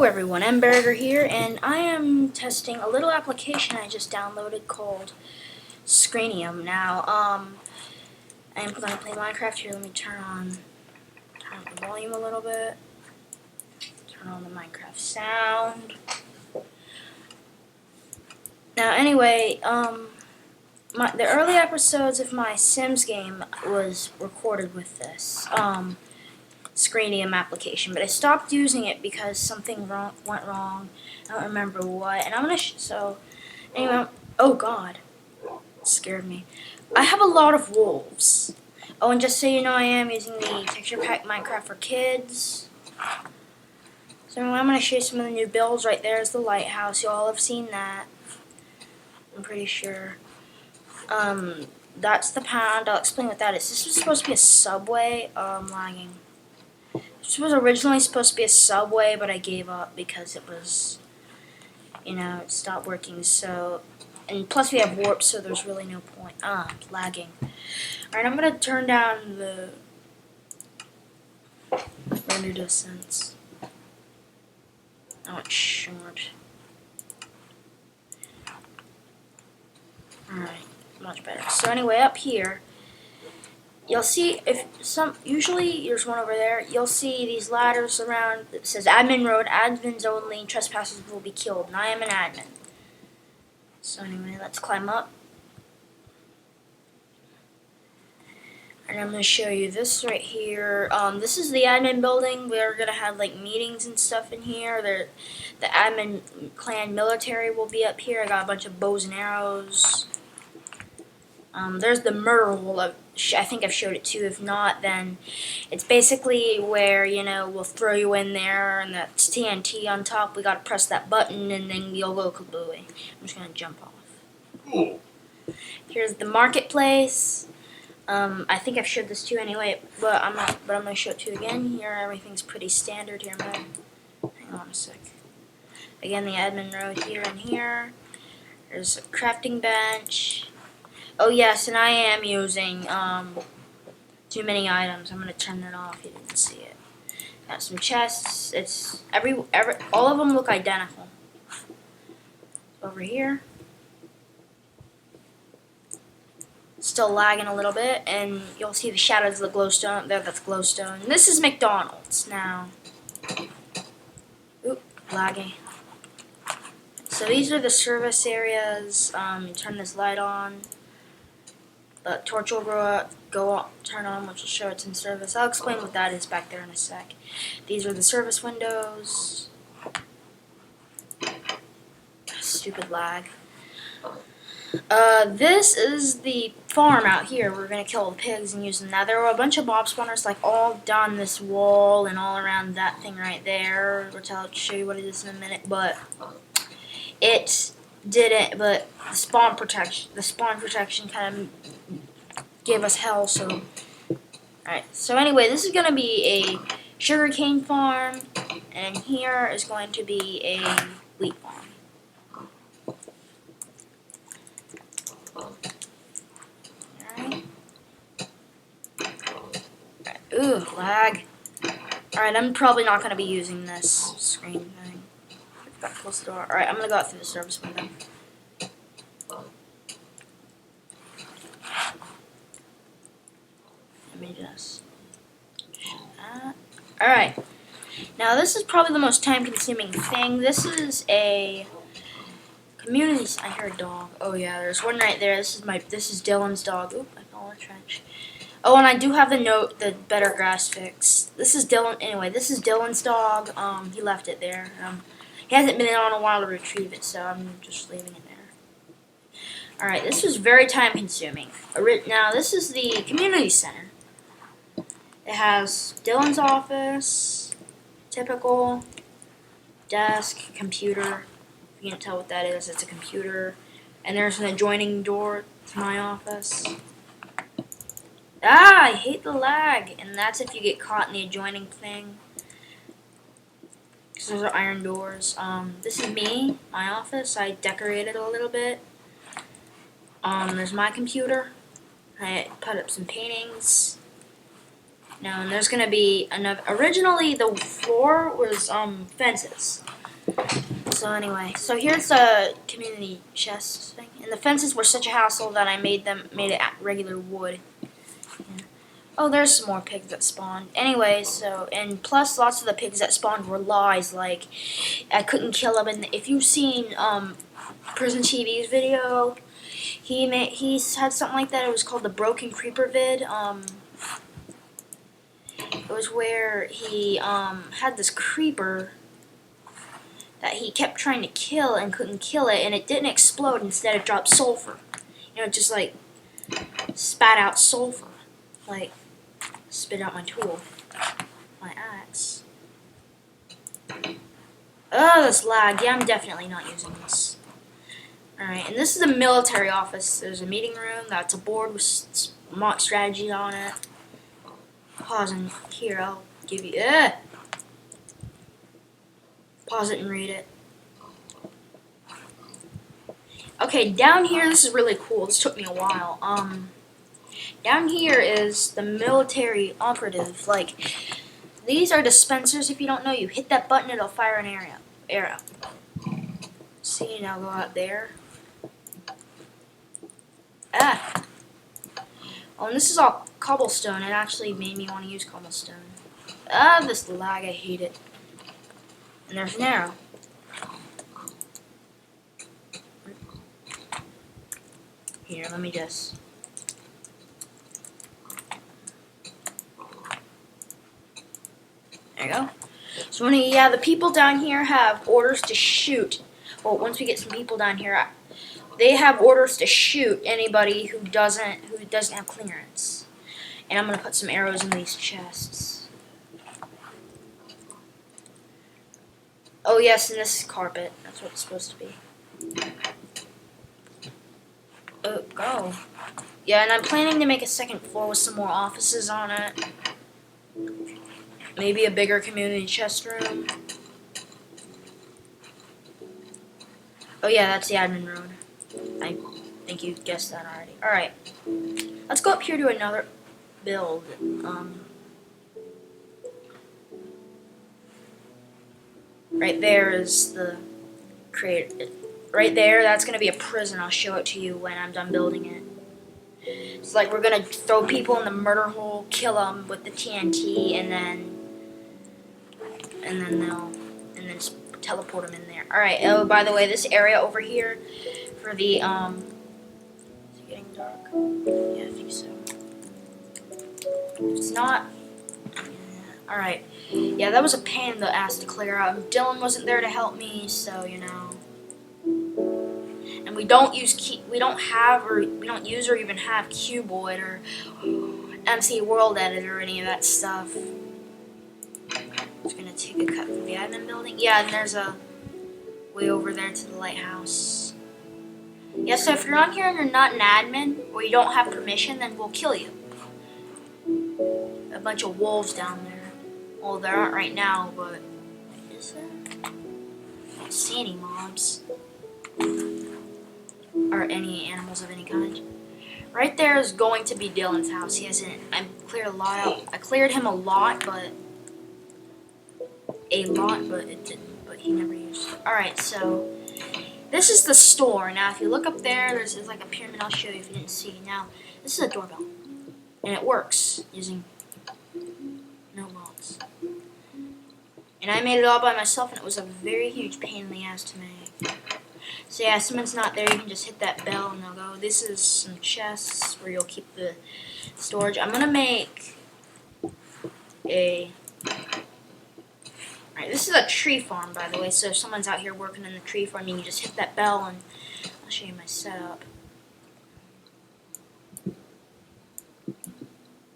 Hello everyone, Burger here, and I am testing a little application I just downloaded called Screenium. Now, I am going to play Minecraft here. Let me turn up the volume a little bit. Turn on the Minecraft sound. Now, anyway, the early episodes of my Sims game was recorded with this Screenium application, but I stopped using it because something went wrong. I don't remember what, and I'm gonna so anyway. Oh God, it scared me. I have a lot of wolves. Oh, and just so you know, I am using the texture pack Minecraft for Kids. So anyway, I'm gonna show you some of the new builds. Right there is the lighthouse. You all have seen that, I'm pretty sure. That's the pound. I'll explain what that is. This was supposed to be a subway. Lagging. This was originally supposed to be a subway, but I gave up because it was, it stopped working. So, and plus we have warp, so there's really no point. Lagging. Alright, I'm gonna turn down the render distance. Oh, it's short. Alright, much better. So anyway, up here, you'll see usually there's one over there. You'll see these ladders around that says admin road, admins only, trespassers will be killed, and I am an admin. So anyway, let's climb up. And I'm going to show you this right here. This is the admin building. We're going to have like meetings and stuff in here. The admin clan military will be up here. I got a bunch of bows and arrows. There's the murder hole. I think I've showed it too. If not, then it's basically where, we'll throw you in there and that's TNT on top. We got to press that button and then you'll go kablooey. I'm just going to jump off. Here's the marketplace. I think I've showed this too anyway, but I'm going to show it to you again. Here, everything's pretty standard here. Hang on a sec. Again, the admin road here and here. There's a crafting bench. Oh yes, and I am using too many items. I'm gonna turn that off. You didn't see it. Got some chests. It's all of them look identical. Over here, still lagging a little bit, and you'll see the shadows of the glowstone. There, that's glowstone. This is McDonald's now. Oop, lagging. So these are the service areas. Turn this light on. The torch will turn on, which will show it's in service. I'll explain what that is back there in a sec. These are the service windows. Stupid lag. This is the farm out here. We're gonna kill the pigs and use them. Now there were a bunch of mob spawners like all down this wall and all around that thing right there, which I'll show you what it is in a minute. But it didn't. But the spawn protection kind of gave us hell. So, alright. So anyway, this is gonna be a sugarcane farm, and here is going to be a wheat farm. Alright. Ooh, lag. Alright, I'm probably not gonna be using this screen thing. Got to close the door. Alright, I'm gonna go out through the service window. Let me just shut that. Alright. Now this is probably the most time consuming thing. This is a community. I hear a dog. Oh yeah, there's one right there. This is Dylan's dog. Oop, I fell in a trench. Oh, and I do have the better grass fix. This is Dylan. Anyway, this is Dylan's dog. He left it there. He hasn't been on a while to retrieve it, so I'm just leaving it there. Alright, this was very time consuming. Now, this is the community center. It has Dylan's office, typical, desk, computer. If you can't tell what that is, it's a computer. And there's an adjoining door to my office. I hate the lag. And that's if you get caught in the adjoining thing. Those are iron doors. This is me, my office. I decorated a little bit. There's my computer. I put up some paintings. Now, and there's gonna be another. Originally, the floor was fences. So anyway, so here's the community chest thing, and the fences were such a hassle that I made it regular wood. Yeah. Oh, there's some more pigs that spawned. Anyway, so and plus lots of the pigs that spawned were lies. Like I couldn't kill them, and if you've seen Prison TV's video, he had something like that. It was called the Broken Creeper vid. It was where he had this creeper that he kept trying to kill and couldn't kill it, and it didn't explode. Instead, it dropped sulfur. You know, just like spat out sulfur, like spit out my tool, my axe. Oh, this lag. Yeah, I'm definitely not using this. Alright, and this is a military office. There's a meeting room. That's a board with mock strategy on it. Pause and here, I'll give you. Pause it and read it. Okay, down here, this is really cool. This took me a while. Down here is the military operative. Like, these are dispensers. If you don't know, you hit that button, it'll fire an arrow. See, now go out there. Ah. Oh, and this is all cobblestone. It actually made me want to use cobblestone. Ah, this lag, I hate it. And there's an arrow. Here, let me just. There you go. So the people down here have orders to shoot. Well, once we get some people down here, they have orders to shoot anybody who doesn't have clearance. And I'm gonna put some arrows in these chests. Oh yes, and this is carpet. That's what it's supposed to be. Oh, go. Yeah, and I'm planning to make a second floor with some more offices on it. Maybe a bigger community chest room. Oh yeah, that's the admin room. I think you guessed that already. Alright. Let's go up here to another build. Right there is the right there, that's going to be a prison. I'll show it to you when I'm done building it. It's like we're going to throw people in the murder hole, kill them with the TNT, and then just teleport them in there. Alright, oh, by the way, this area over here for the, is it getting dark? Yeah, I think so. It's not. Alright. Yeah, that was a pain in the ass to clear out. Dylan wasn't there to help me, so, you know. And we don't use we don't use or even have Cuboid or MC World Editor or any of that stuff. I'm just gonna take a cut from the admin building. Yeah, and there's a way over there to the lighthouse. Yeah, so if you're on here and you're not an admin or you don't have permission, then we'll kill you. A bunch of wolves down there. Well, there aren't right now, but is there? I don't see any mobs or any animals of any kind. Right there is going to be Dylan's house. He hasn't. I cleared a lot out. I cleared him a lot, but it didn't. But he never used it. All right, so this is the store. Now, if you look up there, there's like a pyramid. I'll show you if you didn't see. Now, this is a doorbell, and it works using no mods. And I made it all by myself, and it was a very huge pain in the ass to make. So yeah, if someone's not there, you can just hit that bell and they'll go. This is some chests where you'll keep the storage. I'm gonna make a. Alright, this is a tree farm, by the way. So if someone's out here working in the tree farm, you can just hit that bell, and I'll show you my setup.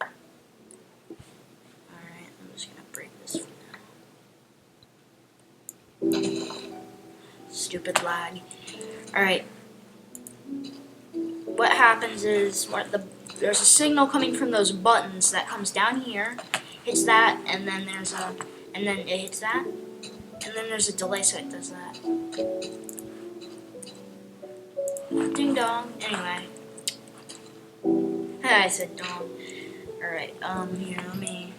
Alright, I'm just gonna break this for now. Stupid lag. Alright. What happens is there's a signal coming from those buttons that comes down here, hits that, and then it hits that, and then there's a delay, so it does that. Ding dong. Anyway. I said dong. Alright, here, let me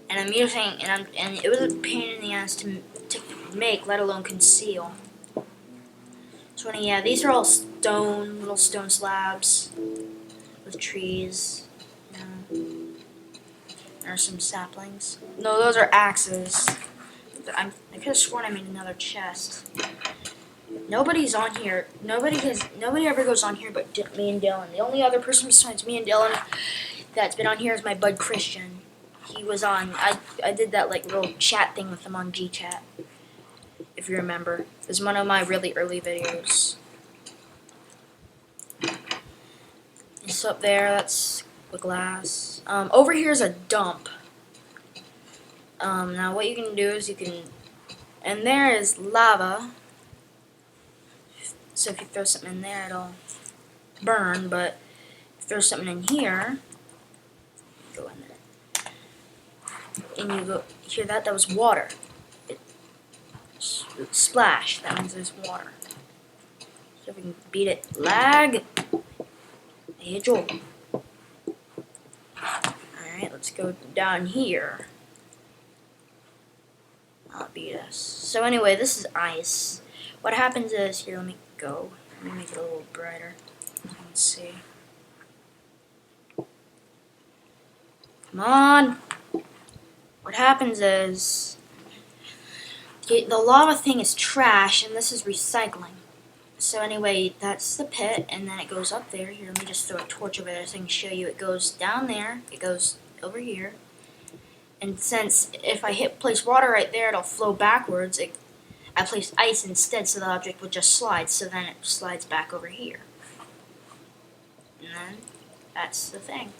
And I'm using, and it was a pain in the ass to make, let alone conceal. So yeah, these are all little stone slabs with trees. There are some saplings. No, those are axes. I could have sworn I made another chest. Nobody's on here. Nobody ever goes on here but me and Dylan. The only other person besides me and Dylan that's been on here is my bud Christian. He was on. I did that like little chat thing with him on GChat. If you remember, it was one of my really early videos. It's up there. That's the glass. Over here is a dump. Now what you can do is and there is lava. So if you throw something in there, it'll burn. But if you throw something in here, go in there, and you go hear that? That was water. It splash. That means there's water. So if we can beat it, lag. Hey Joel. Alright, let's go down here. I'll beat us. So anyway, this is ice. What happens is, here, let me go. Let me make it a little brighter. Let's see. Come on! What happens is, the lava thing is trash, and this is recycling. So anyway, that's the pit, and then it goes up there. Here, let me just throw a torch over there so I can show you. It goes down there, it goes over here. And since if I place water right there, it'll flow backwards. I placed ice instead, so the object would just slide. So then it slides back over here. And then that's the thing.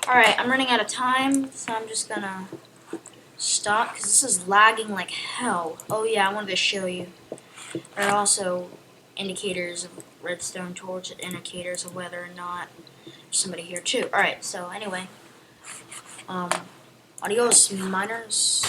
Alright, I'm running out of time, so I'm just gonna stop because this is lagging like hell. Oh yeah, I wanted to show you. There are also indicators of redstone torch, indicators of whether or not there's somebody here too. Alright, so anyway. Adios, miners.